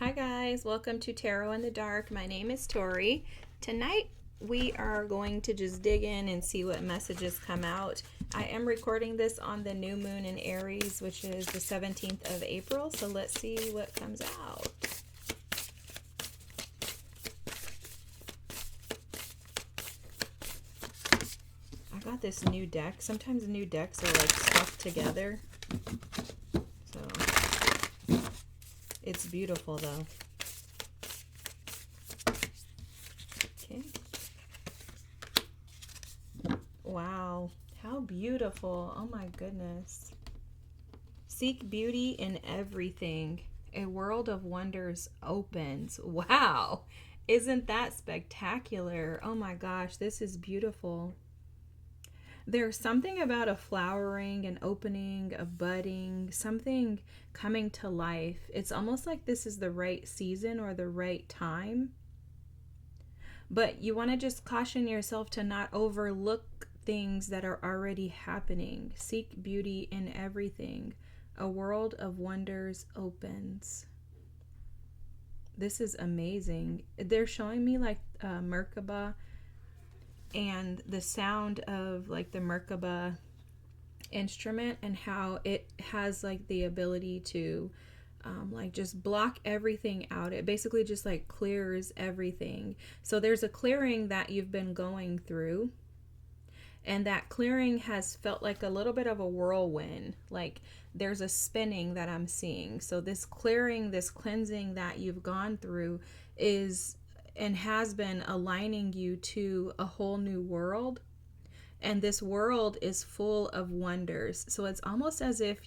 Hi guys, welcome to Tarot in the Dark. My name is Tori. Tonight we are going to just dig in and see what messages come out. I am recording this on the new moon in Aries, which is the 17th of April. So let's see what comes out. I got this new deck. Sometimes new decks are like stuck together. So it's beautiful though. Okay. Wow, how beautiful. Oh my goodness. Seek beauty in everything. A world of wonders opens. Wow. Isn't that spectacular? Oh my gosh, this is beautiful. There's something about a flowering, an opening, a budding, something coming to life. It's almost like this is the right season or the right time. But you want to just caution yourself to not overlook things that are already happening. Seek beauty in everything. A world of wonders opens. This is amazing. They're showing me like Merkaba and the sound of like the Merkaba instrument and how it has like the ability to like just block everything out. It basically just like clears everything. So there's a clearing that you've been going through, and that clearing has felt like a little bit of a whirlwind. Like there's a spinning that I'm seeing. So this clearing, this cleansing that you've gone through is and has been aligning you to a whole new world. And this world is full of wonders. So it's almost as if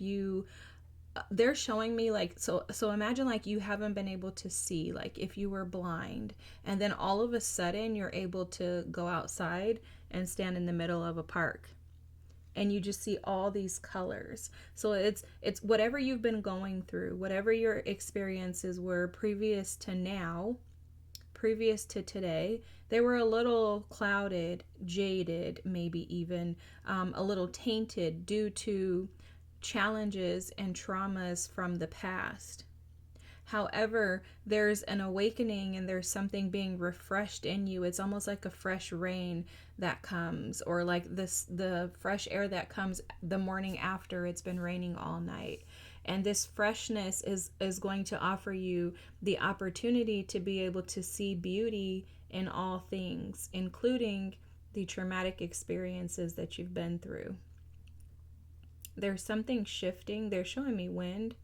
they're showing me like, so imagine like you haven't been able to see, like if you were blind and then all of a sudden you're able to go outside and stand in the middle of a park and you just see all these colors. So it's whatever you've been going through, whatever your experiences were previous to now, previous to today, they were a little clouded, jaded, maybe even a little tainted due to challenges and traumas from the past. However, there's an awakening and there's something being refreshed in you. It's almost like a fresh rain that comes, or like the fresh air that comes the morning after it's been raining all night. And this freshness is going to offer you the opportunity to be able to see beauty in all things, including the traumatic experiences that you've been through. There's something shifting. They're showing me wind,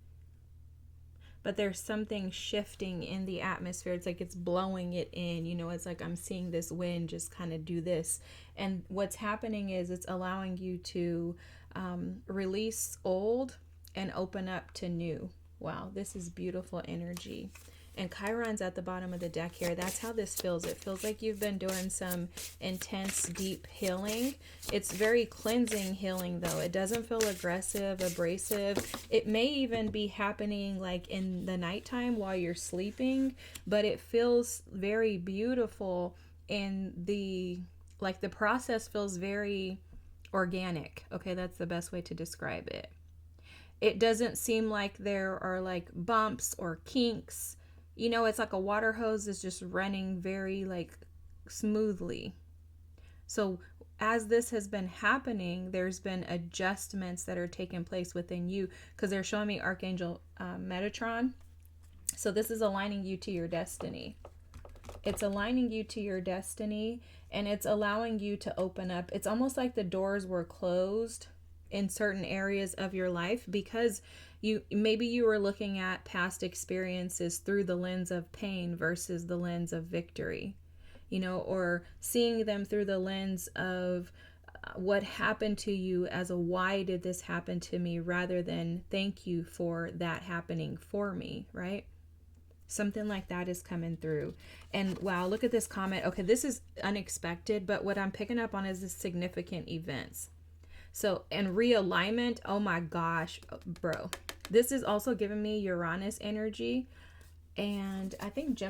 but there's something shifting in the atmosphere. It's like it's blowing it in. You know, it's like I'm seeing this wind just kind of do this. And what's happening is it's allowing you to release old and open up to new. Wow, this is beautiful energy. And Chiron's at the bottom of the deck here. That's how this feels. It feels like you've been doing some intense, deep healing. It's very cleansing healing, though. It doesn't feel aggressive, abrasive. It may even be happening like in the nighttime while you're sleeping, but it feels very beautiful. And the process feels very organic. Okay, that's the best way to describe it. It doesn't seem like there are like bumps or kinks. You know, it's like a water hose is just running very like smoothly. So as this has been happening, there's been adjustments that are taking place within you, because they're showing me Archangel Metatron. So this is aligning you to your destiny. It's aligning you to your destiny, and it's allowing you to open up. It's almost like the doors were closed in certain areas of your life because you were looking at past experiences through the lens of pain versus the lens of victory, you know, or seeing them through the lens of what happened to you as a why did this happen to me, rather than thank you for that happening for me, right? Something like that is coming through. And wow, look at this comment. Okay, this is unexpected, but what I'm picking up on is the significant events. So, and realignment, oh my gosh, bro. This is also giving me Uranus energy. And I think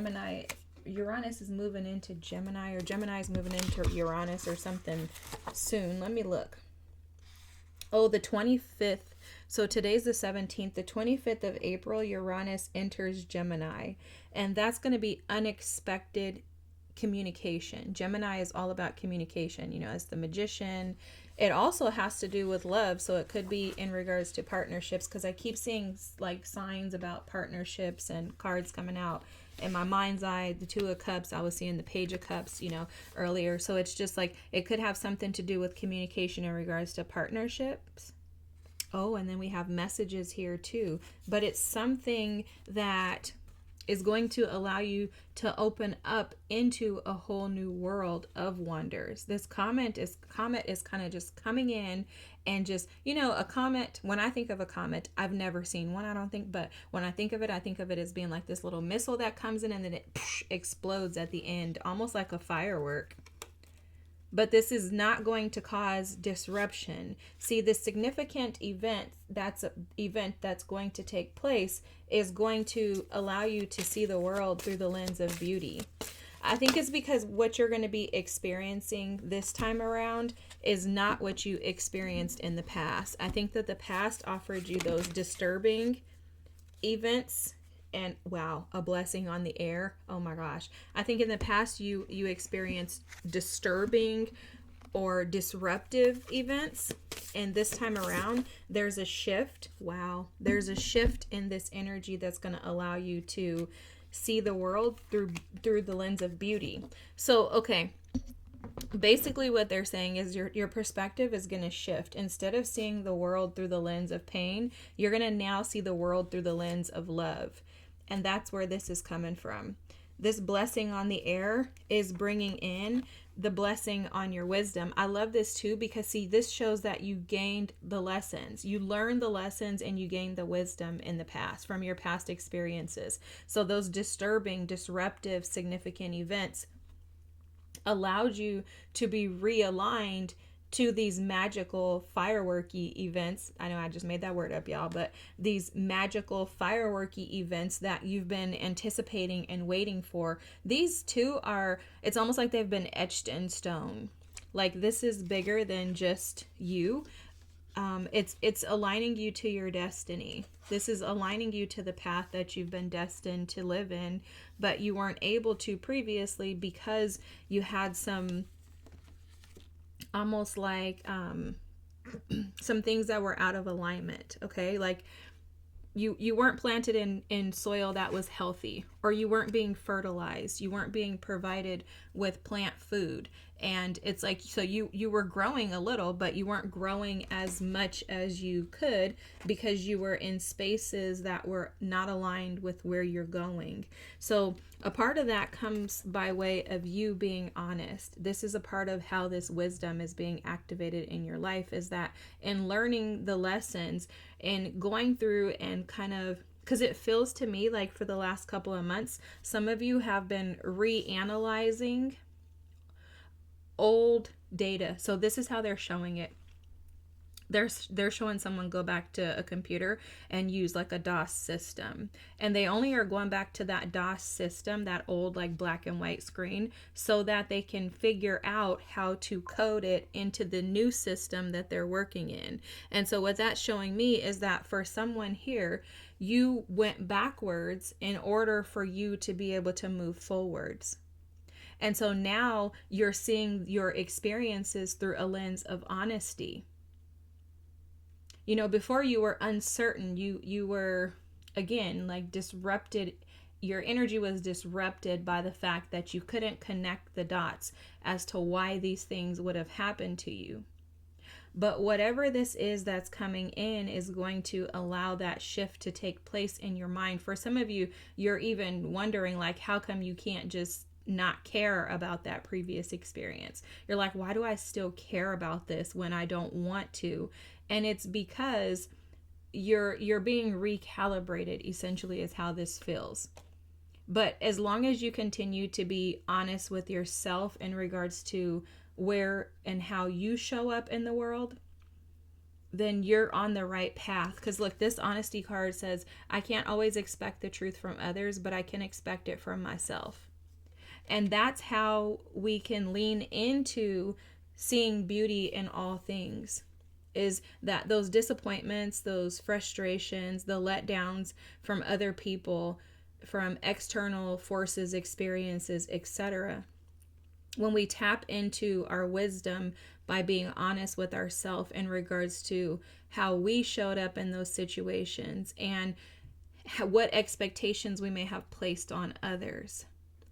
Uranus is moving into Gemini, or Gemini is moving into Uranus or something soon. Let me look. Oh, the 25th. So today's the 17th. The 25th of April, Uranus enters Gemini. And that's going to be unexpected communication. Gemini is all about communication, as the magician. It also has to do with love. So it could be in regards to partnerships, because I keep seeing like signs about partnerships and cards coming out. In my mind's eye, the Two of Cups, I was seeing the Page of Cups, earlier. So it's just like it could have something to do with communication in regards to partnerships. Oh, and then we have messages here too. But it's something that is going to allow you to open up into a whole new world of wonders. This comet is kind of just coming in, and just, a comet, when I think of a comet, I've never seen one, I don't think, but when I think of it as being like this little missile that comes in and then it explodes at the end, almost like a firework. But this is not going to cause disruption. See, the significant event that's going to take place is going to allow you to see the world through the lens of beauty. I think it's because what you're going to be experiencing this time around is not what you experienced in the past. I think that the past offered you those disturbing events. And wow, a blessing on the air. Oh my gosh. I think in the past you experienced disturbing or disruptive events. And this time around, there's a shift. Wow. There's a shift in this energy that's going to allow you to see the world through the lens of beauty. So, okay. Basically what they're saying is your perspective is going to shift. Instead of seeing the world through the lens of pain, you're going to now see the world through the lens of love. And that's where this is coming from. This blessing on the air is bringing in the blessing on your wisdom. I love this too, because see, this shows that you gained the lessons. You learned the lessons and you gained the wisdom in the past from your past experiences. So those disturbing, disruptive, significant events allowed you to be realigned to these magical fireworky events. I know I just made that word up, y'all, but these magical fireworky events that you've been anticipating and waiting for. These two it's almost like they've been etched in stone. Like, this is bigger than just you. It's aligning you to your destiny. This is aligning you to the path that you've been destined to live in, but you weren't able to previously because you had some almost like some things that were out of alignment. Okay, like you weren't planted in soil that was healthy, or you weren't being fertilized, you weren't being provided with plant food. And it's like, so you were growing a little, but you weren't growing as much as you could because you were in spaces that were not aligned with where you're going. So a part of that comes by way of you being honest. This is a part of how this wisdom is being activated in your life, is that in learning the lessons and going through and kind of, because it feels to me like for the last couple of months, some of you have been reanalyzing old data. So this is how they're showing it. They're showing someone go back to a computer and use like a DOS system. And they only are going back to that DOS system, that old like black and white screen, so that they can figure out how to code it into the new system that they're working in. And so what that's showing me is that for someone here, you went backwards in order for you to be able to move forwards. And so now you're seeing your experiences through a lens of honesty. Before you were uncertain, you were, again, like disrupted. Your energy was disrupted by the fact that you couldn't connect the dots as to why these things would have happened to you. But whatever this is that's coming in is going to allow that shift to take place in your mind. For some of you, you're even wondering, like, how come you can't just not care about that previous experience? You're like, why do I still care about this when I don't want to? And it's because you're being recalibrated, essentially, is how this feels. But as long as you continue to be honest with yourself in regards to where and how you show up in the world, then you're on the right path. Because look, this honesty card says, I can't always expect the truth from others, but I can expect it from myself. And that's how we can lean into seeing beauty in all things. is that those disappointments, those frustrations, the letdowns from other people, from external forces, experiences, etc. When we tap into our wisdom by being honest with ourselves in regards to how we showed up in those situations and what expectations we may have placed on others,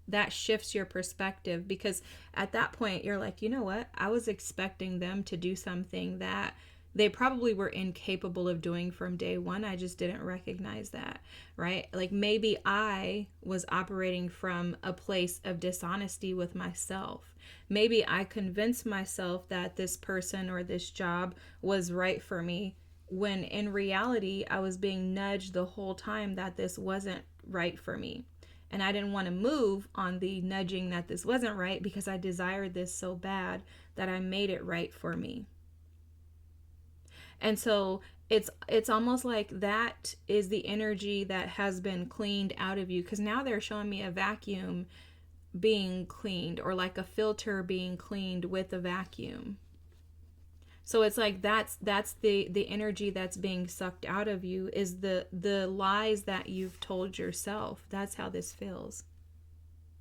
that shifts your perspective, because at that point you're like, you know what? I was expecting them to do something that they probably were incapable of doing from day one. I just didn't recognize that, right? Like maybe I was operating from a place of dishonesty with myself. Maybe I convinced myself that this person or this job was right for me, when in reality I was being nudged the whole time that this wasn't right for me. And I didn't want to move on the nudging that this wasn't right, because I desired this so bad that I made it right for me. And so it's almost like that is the energy that has been cleaned out of you, because now they're showing me a vacuum being cleaned, or like a filter being cleaned with a vacuum. So it's like that's the energy that's being sucked out of you, is the lies that you've told yourself. That's how this feels.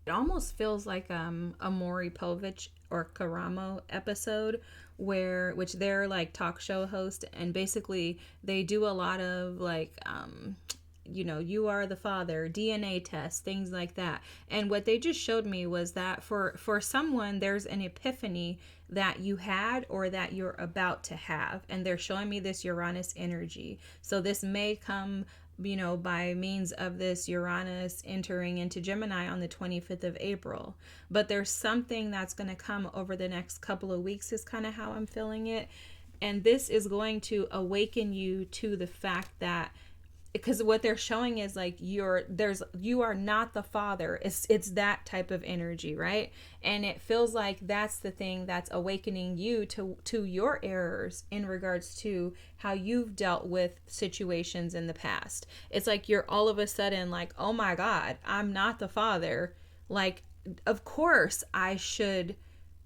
It almost feels like a Maury Povich or Karamo episode, which they're like talk show host, and basically they do a lot of like you are the father, DNA tests, things like that. And what they just showed me was that for someone, there's an epiphany that you had or that you're about to have, and they're showing me this Uranus energy. So this may come by means of this Uranus entering into Gemini on the 25th of April. But there's something that's going to come over the next couple of weeks, is kind of how I'm feeling it. And this is going to awaken you to the fact that, because what they're showing is like you are not the father. It's that type of energy, right? And it feels like that's the thing that's awakening you to your errors in regards to how you've dealt with situations in the past. It's like you're all of a sudden like, oh my God, I'm not the father. Like, of course I should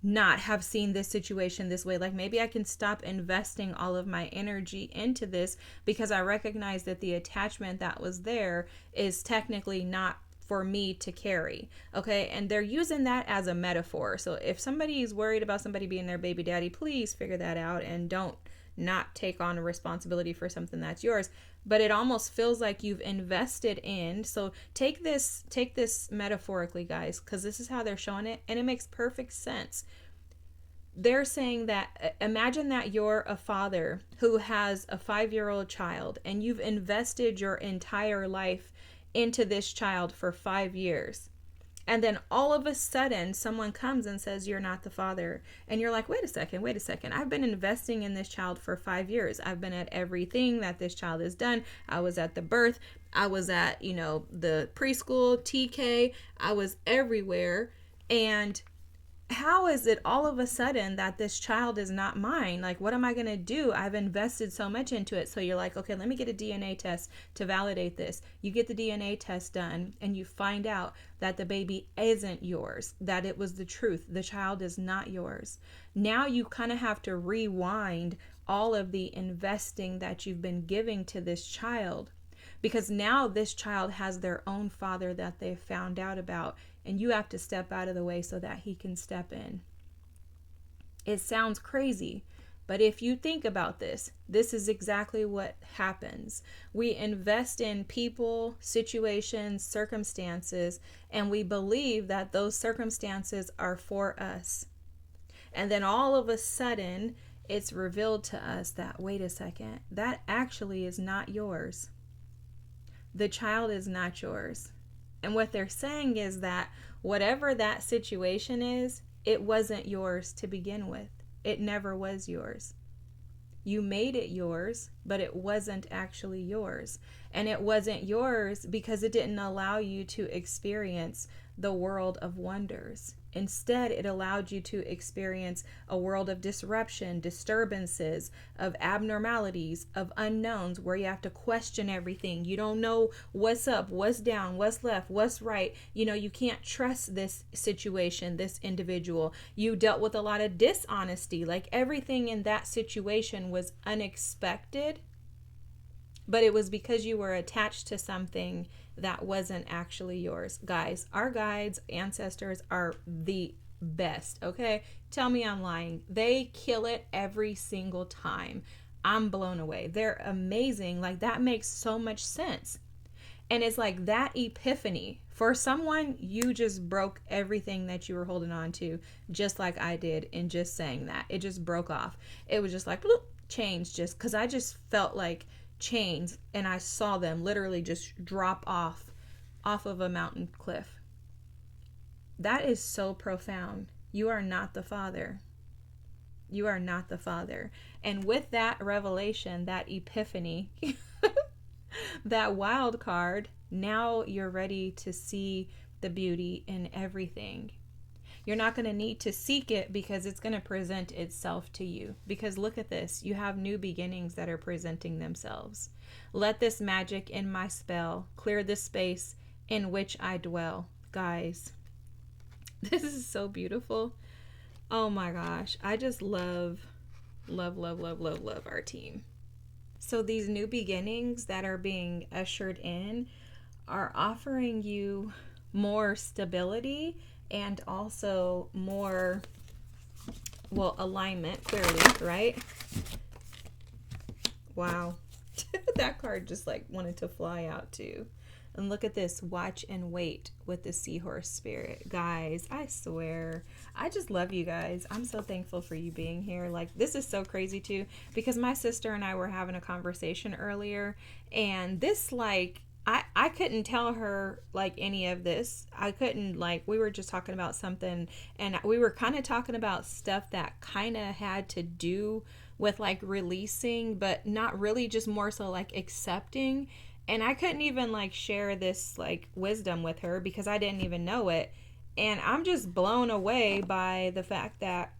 not have seen this situation this way. Like maybe I can stop investing all of my energy into this, because I recognize that the attachment that was there is technically not for me to carry. Okay. And they're using that as a metaphor. So if somebody is worried about somebody being their baby daddy, please figure that out and don't not take on a responsibility for something that's yours. But it almost feels like you've invested in. So take this metaphorically, guys, because this is how they're showing it, and it makes perfect sense. They're saying that, imagine that you're a father who has a 5-year-old child, and you've invested your entire life into this child for 5 years. And then all of a sudden someone comes and says you're not the father, and you're like, wait a second, I've been investing in this child for 5 years. I've been at everything that this child has done. I was at the birth, I was at the preschool, TK, I was everywhere. And how is it all of a sudden that this child is not mine? Like, what am I going to do? I've invested so much into it. So you're like, okay, let me get a DNA test to validate this. You get the DNA test done, and you find out that the baby isn't yours, that it was the truth. The child is not yours. Now you kind of have to rewind all of the investing that you've been giving to this child, because now this child has their own father that they've found out about, and you have to step out of the way so that he can step in. It sounds crazy, but if you think about this is exactly what happens. We invest in people, situations, circumstances, and we believe that those circumstances are for us. And then all of a sudden, it's revealed to us that, wait a second, that actually is not yours. The child is not yours. And what they're saying is that whatever that situation is, it wasn't yours to begin with. It never was yours. You made it yours, but it wasn't actually yours. And it wasn't yours because it didn't allow you to experience the world of wonders. Instead, it allowed you to experience a world of disruption, disturbances, of abnormalities, of unknowns, where you have to question everything. You don't know what's up, what's down, what's left, what's right. You can't trust this situation, this individual. You dealt with a lot of dishonesty. Like, everything in that situation was unexpected, but it was because you were attached to something that wasn't actually yours. Guys, our guides, ancestors, are the best, okay? Tell me I'm lying. They kill it every single time. I'm blown away. They're amazing. Like, that makes so much sense. And it's like that epiphany. For someone, you just broke everything that you were holding on to, just like I did in just saying that. It just broke off. It was just like, bloop, change, just because I just felt like chains, and I saw them literally just drop off of a mountain cliff. That is so profound. You are not the Father. You are not the Father. And with that revelation, that epiphany, that wild card, now you're ready to see the beauty in everything. You're not going to need to seek it, because it's going to present itself to you. Because look at this. You have new beginnings that are presenting themselves. Let this magic in my spell clear the space in which I dwell. Guys, this is so beautiful. Oh my gosh. I just love our team. So these new beginnings that are being ushered in are offering you more stability and also more, alignment, clearly, right? Wow. That card just like wanted to fly out too. And look at this, watch and wait with the seahorse spirit. Guys, I swear, I just love you guys. I'm so thankful for you being here. Like, this is so crazy too, because my sister and I were having a conversation earlier, and this, like, I couldn't tell her like any of this. I couldn't, like, we were just talking about something, and we were kind of talking about stuff that kind of had to do with like releasing, but not really, just more so like accepting. And I couldn't even like share this like wisdom with her because I didn't even know it. And I'm just blown away by the fact that,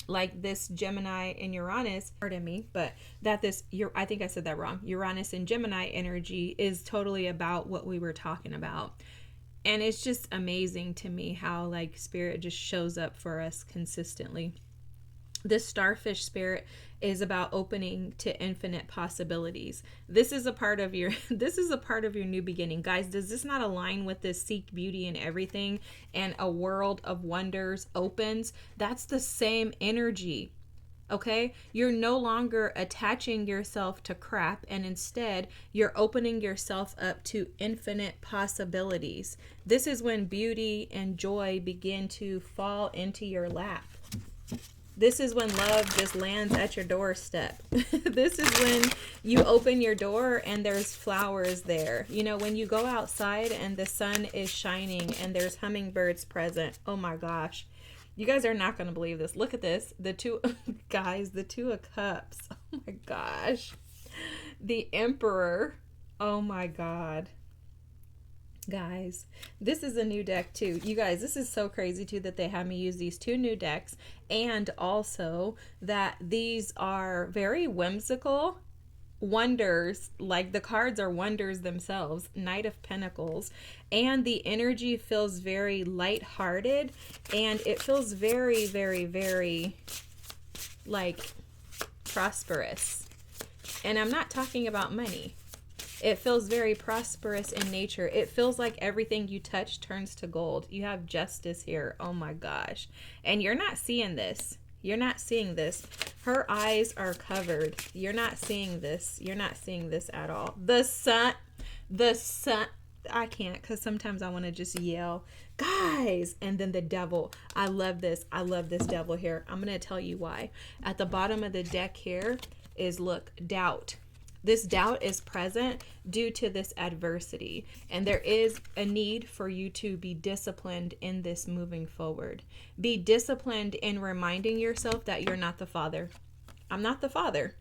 like, this Gemini and Uranus, pardon me, but that this, I think I said that wrong, Uranus and Gemini energy is totally about what we were talking about. And it's just amazing to me how, like, spirit just shows up for us consistently. This starfish spirit is about opening to infinite possibilities. This is a part of your new beginning. Guys, does this not align with this seek beauty in everything and a world of wonders opens? That's the same energy. Okay? You're no longer attaching yourself to crap, and instead you're opening yourself up to infinite possibilities. This is when beauty and joy begin to fall into your lap. This is when love just lands at your doorstep. This is when you open your door and there's flowers there. You know, when you go outside and the sun is shining and there's hummingbirds present. Oh my gosh. You guys are not going to believe this. Look at this. The two of Cups. Oh my gosh. The Emperor. Oh my God. Guys, this is a new deck too. You guys, this is so crazy too that they have me use these two new decks, and also that these are very whimsical wonders. Like, the cards are wonders themselves. Knight of Pentacles, and the energy feels very lighthearted, and it feels very, very, very like prosperous. And I'm not talking about money. It feels very prosperous in nature. It feels like everything you touch turns to gold. You have justice here. Oh my gosh. And you're not seeing this. You're not seeing this. Her eyes are covered. You're not seeing this. You're not seeing this at all. The sun. I can't, because sometimes I want to just yell, guys. And then the Devil. I love this. I love this Devil here. I'm going to tell you why. At the bottom of the deck here is, look, doubt. This doubt is present due to this adversity, and there is a need for you to be disciplined in this moving forward. Be disciplined in reminding yourself that you're not the Father. I'm not the Father.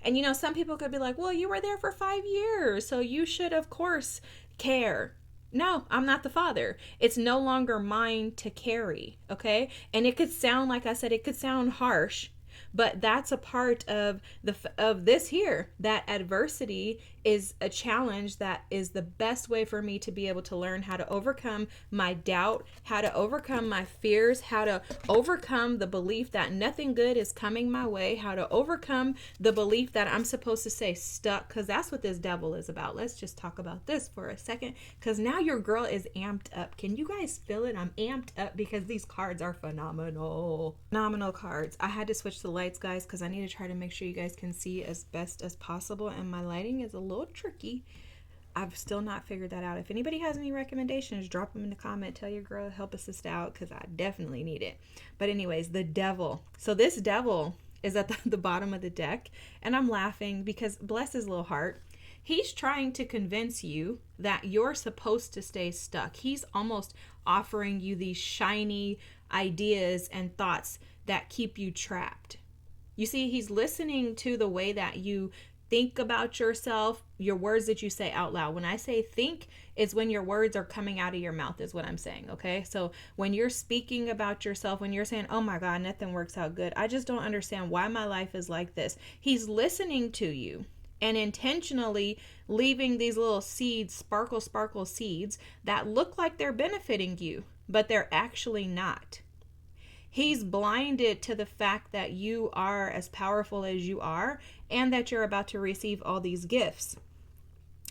And you know, some people could be like, well, you were there for 5 years, so you should, of course, care. no, I'm not the father. It's no longer mine to carry. Okay. And it could sound, like I said, it could sound harsh, but that's a part of this here. That adversity is a challenge that is the best way for me to be able to learn how to overcome my doubt, how to overcome my fears, how to overcome the belief that nothing good is coming my way, how to overcome the belief that I'm supposed to stay stuck, because that's what this devil is about. Let's just talk about this for a second, because now your girl is amped up. Can you guys feel it? I'm amped up because these cards are phenomenal. Phenomenal cards. I had to switch the lights, guys, because I need to try to make sure you guys can see as best as possible, and my lighting is a little tricky. I've still not figured that out. If anybody has any recommendations, drop them in the comment. Tell your girl, help us assist out, because I definitely need it. But anyways, the devil. So this devil is at the bottom of the deck, and I'm laughing because bless his little heart. He's trying to convince you that you're supposed to stay stuck. He's almost offering you these shiny ideas and thoughts that keep you trapped. You see, he's listening to the way that you think about yourself, your words that you say out loud. When I say think, it's when your words are coming out of your mouth is what I'm saying, okay? So when you're speaking about yourself, when you're saying, oh my God, nothing works out good, I just don't understand why my life is like this. He's listening to you and intentionally leaving these little seeds, sparkle seeds that look like they're benefiting you, but they're actually not. He's blinded to the fact that you are as powerful as you are and that you're about to receive all these gifts.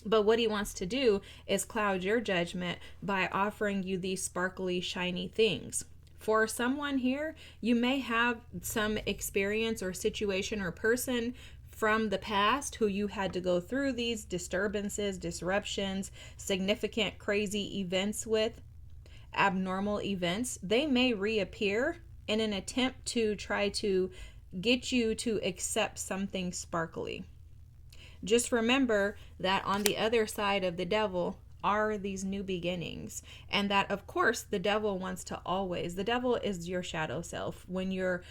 But what he wants to do is cloud your judgment by offering you these sparkly, shiny things. For someone here, you may have some experience or situation or person from the past who you had to go through these disturbances, disruptions, significant, crazy events with, abnormal events. They may reappear in an attempt to try to get you to accept something sparkly. Just remember that on the other side of the devil are these new beginnings, and that of course the devil wants to always, the devil is your shadow self. When you're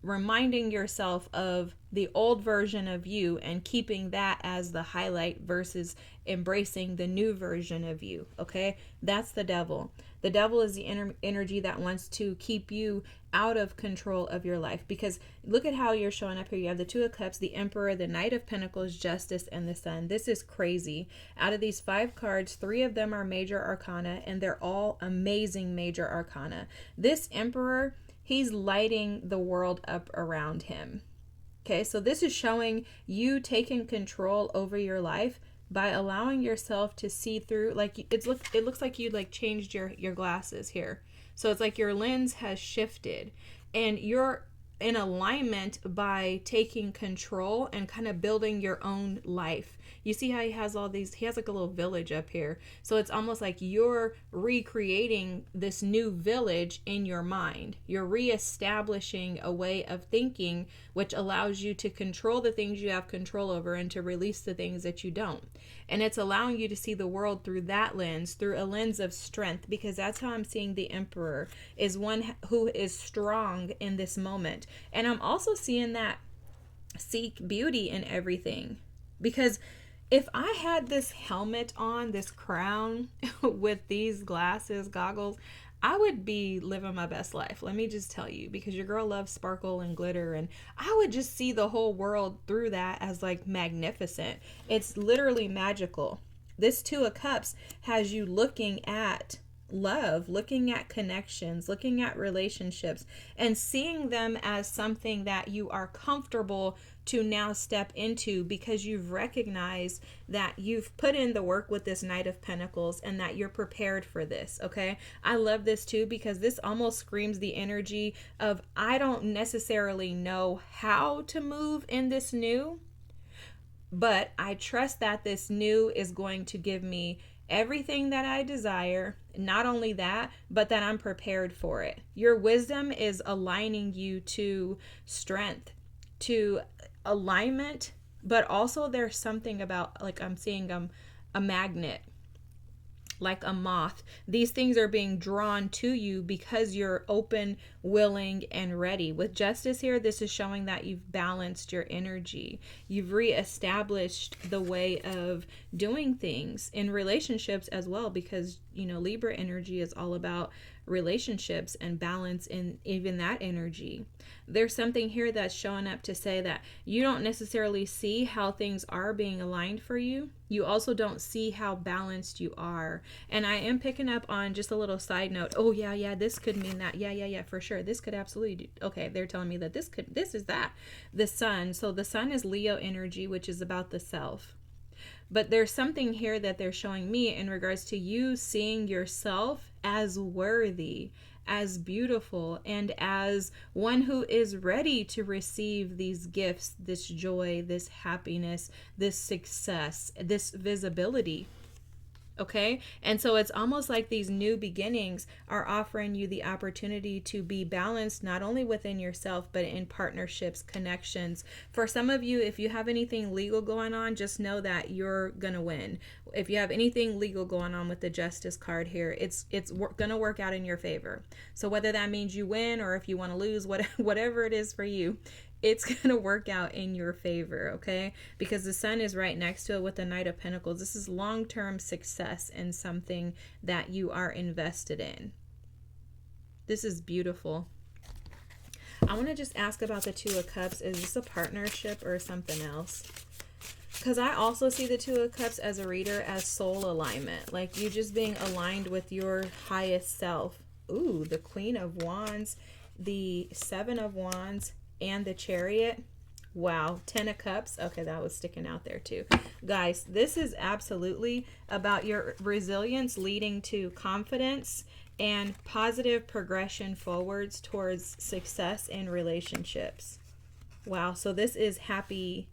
reminding yourself of the old version of you and keeping that as the highlight versus embracing the new version of you, okay? That's the devil. The devil is the energy that wants to keep you out of control of your life, because look at how you're showing up here. You have the Two of Cups, the Emperor, the Knight of Pentacles, Justice, and the Sun. This is crazy. Out of these 5 cards, 3 of them are major arcana, and they're all amazing major arcana. This Emperor, he's lighting the world up around him. Okay, so this is showing you taking control over your life by allowing yourself to see through. Like it looks like you like changed your glasses here. So it's like your lens has shifted and you're in alignment by taking control and kind of building your own life. You see how he has all these, he has like a little village up here. So it's almost like you're recreating this new village in your mind. You're reestablishing a way of thinking which allows you to control the things you have control over and to release the things that you don't. And it's allowing you to see the world through that lens, through a lens of strength, because that's how I'm seeing the Emperor, is one who is strong in this moment. And I'm also seeing that seek beauty in everything, because if I had this helmet on, this crown with these glasses, goggles, I would be living my best life. Let me just tell you, because your girl loves sparkle and glitter, and I would just see the whole world through that as like magnificent. It's literally magical. This Two of Cups has you looking at love, looking at connections, looking at relationships, and seeing them as something that you are comfortable to now step into, because you've recognized that you've put in the work with this Knight of Pentacles and that you're prepared for this. Okay, I love this too, because this almost screams the energy of, I don't necessarily know how to move in this new, but I trust that this new is going to give me everything that I desire. Not only that, but that I'm prepared for it. Your wisdom is aligning you to strength, to alignment, but also there's something about, like I'm seeing a magnet. like a moth. These things are being drawn to you because you're open, willing, and ready. With justice here, this is showing that you've balanced your energy. You've reestablished the way of doing things in relationships as well, because, you know, Libra energy is all about relationships and balance in even that energy. There's something here that's showing up to say that you don't necessarily see how things are being aligned for you. You also don't see how balanced you are. And I am picking up on just a little side note. Oh yeah, this could mean that. Yeah, for sure. This could absolutely do. Okay, they're telling me that this is that. The sun. So the sun is Leo energy, which is about the self. But there's something here that they're showing me in regards to you seeing yourself as worthy, as beautiful, and as one who is ready to receive these gifts, this joy, this happiness, this success, this visibility. Okay. And so it's almost like these new beginnings are offering you the opportunity to be balanced, not only within yourself, but in partnerships, connections. For some of you, if you have anything legal going on, just know that you're going to win. If you have anything legal going on with the justice card here, it's going to work out in your favor. So whether that means you win or if you want to lose, whatever it is for you, it's going to work out in your favor, okay? Because the sun is right next to it with the Knight of Pentacles. This is long-term success in something that you are invested in. This is beautiful. I want to just ask about the Two of Cups. Is this a partnership or something else? Because I also see the Two of Cups as a reader as soul alignment. Like you just being aligned with your highest self. Ooh, the Queen of Wands, the Seven of Wands, and the Chariot. Wow. 10 of Cups. Okay, that was sticking out there too. Guys, this is absolutely about your resilience leading to confidence and positive progression forwards towards success in relationships. Wow. So this is happy.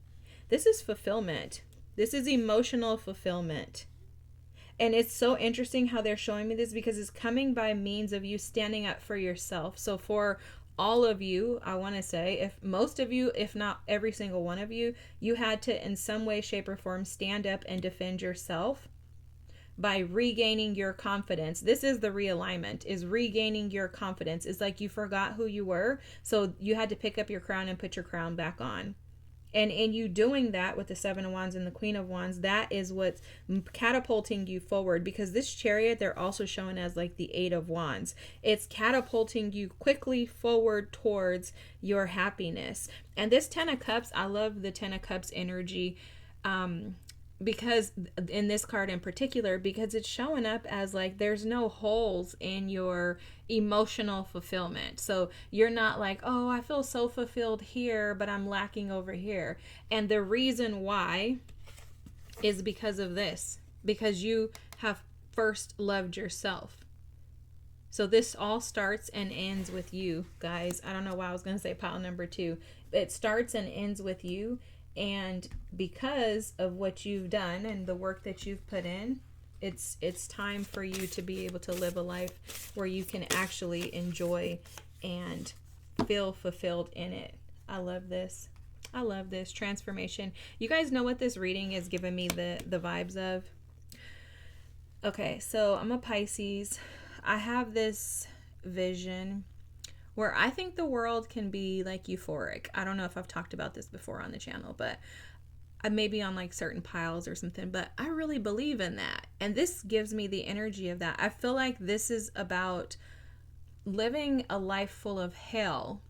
This is fulfillment. This is emotional fulfillment. And it's so interesting how they're showing me this because it's coming by means of you standing up for yourself. So for all of you, I want to say, if most of you, if not every single one of you, you had to in some way, shape, or form stand up and defend yourself by regaining your confidence. This is the realignment, is regaining your confidence. It's like you forgot who you were, so you had to pick up your crown and put your crown back on. And in you doing that with the Seven of Wands and the Queen of Wands, that is what's catapulting you forward. Because this Chariot, they're also showing as like the Eight of Wands. It's catapulting you quickly forward towards your happiness. And this Ten of Cups, I love the Ten of Cups energy. Because in this card in particular, because it's showing up as like there's no holes in your emotional fulfillment. So you're not like, oh, I feel so fulfilled here, but I'm lacking over here. And the reason why is because of this, because you have first loved yourself. So this all starts and ends with you, guys. I don't know why I was going to say pile number 2. It starts and ends with you. And because of what you've done and the work that you've put in, it's time for you to be able to live a life where you can actually enjoy and feel fulfilled in it. I love this. I love this transformation. You guys know what this reading is giving me the vibes of? Okay, so I'm a Pisces. I have this vision where I think the world can be like euphoric. I don't know if I've talked about this before on the channel, but I may be on like certain piles or something, but I really believe in that. And this gives me the energy of that. I feel like this is about living a life full of hell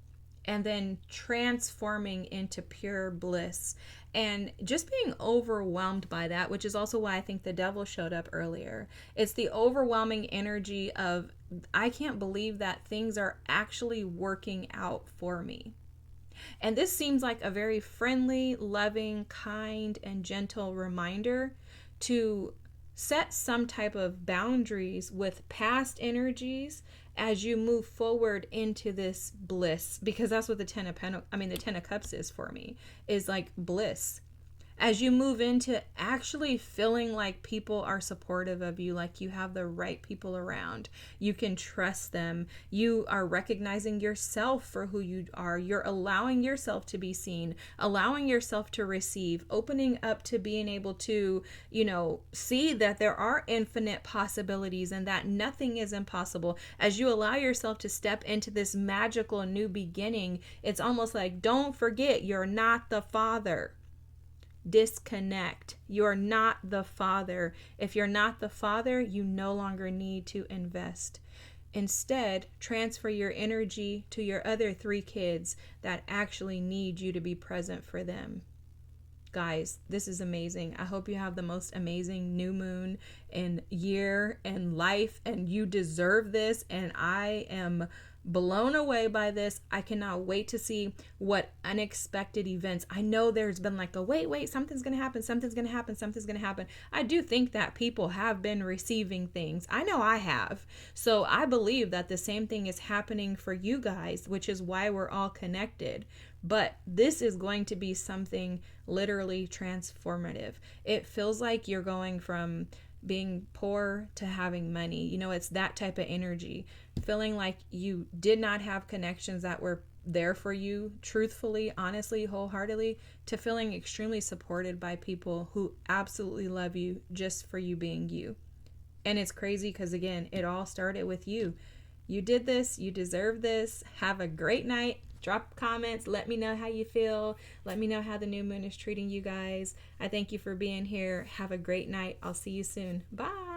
and then transforming into pure bliss and just being overwhelmed by that, which is also why I think the devil showed up earlier. It's the overwhelming energy of, I can't believe that things are actually working out for me. And this seems like a very friendly, loving, kind, and gentle reminder to set some type of boundaries with past energies as you move forward into this bliss, because that's what the Ten of Cups is for me, is like bliss. as you move into actually feeling like people are supportive of you, like you have the right people around, you can trust them, you are recognizing yourself for who you are, you're allowing yourself to be seen, allowing yourself to receive, opening up to being able to, see that there are infinite possibilities and that nothing is impossible. As you allow yourself to step into this magical new beginning, it's almost like, don't forget, you're not the father. Disconnect. You're not the father. If you're not the father, you no longer need to invest. Instead, transfer your energy to your other 3 kids that actually need you to be present for them. Guys, this is amazing. I hope you have the most amazing new moon and year and life, and you deserve this. And I am blown away by this. I cannot wait to see what unexpected events. I know there's been like a wait, something's going to happen, something's going to happen, something's going to happen. I do think that people have been receiving things. I know I have. So I believe that the same thing is happening for you guys, which is why we're all connected. But this is going to be something literally transformative. It feels like you're going from being poor to having money. It's that type of energy. Feeling like you did not have connections that were there for you, truthfully, honestly, wholeheartedly, to feeling extremely supported by people who absolutely love you just for you being you. And it's crazy because, again, it all started with you. You did this. You deserve this. Have a great night. Drop comments. Let me know how you feel. Let me know how the new moon is treating you guys. I thank you for being here. Have a great night. I'll see you soon. Bye.